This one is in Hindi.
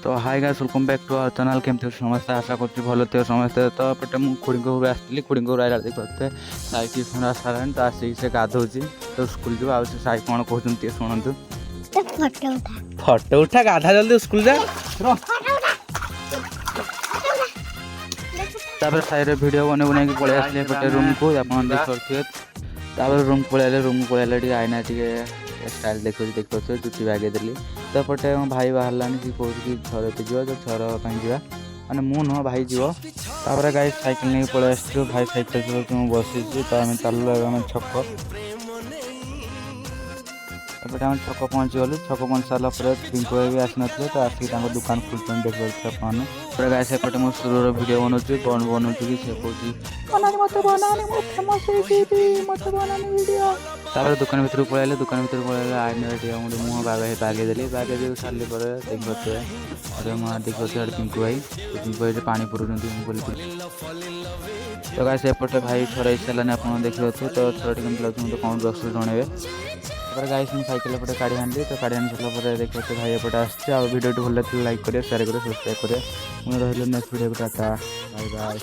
तो hi guys welcome back to our channel केमती समस्ते आशा करछि भलो थे समस्ते। तो पटे मु खुड़ी को आसली खुड़ी को आइला देखते साई ट्यूशन सारान तो आसिक से गाधोची तो स्कूल जो आ साई कौन कहते शुणु। फोटो उठा गाधा जल्दी स्कूल जा तापर साइड वीडियो बने बना कि पलि आसले पटे रूम को आप देखिए रूम पलैले आईना टी स्टाइल देखते चुटी बागे देली तो पटे भाई बाहर सी कौन कि झर तो जीव तो झर जा मैंने मु नुह भाई जीव तापर गाई साइकिल नहीं पलि आस भाई साइकिल चलो बसी तो आम चल छक एपटे आम छक पहुँची गलु छक पहुँच सारापर पिंकु भाई भी आसी ना तो आसिक दुकान खोलते देखिए आपने गाय सेपटे मो सुर भिड बनाऊँ कौन बनाऊँ कि से कहूँ दुकान भर पलैले आईना मुँह बागेदेली बागे सारे देखते देखते पिंकु भाई पानी पुरानी तो गाय सेपटे भाई थोड़ा सारे आप देखिए तो थोड़ा लगे कौन बक्स जनइबे गाई साइकिल पटे काढ़ी आनी तो काढ़ी आनी सारा देखते भाई एपटे आस भिडियो भल लगे लाइक करें शेयर करें सब्सक्राइब करें। रही next video tata bye bye.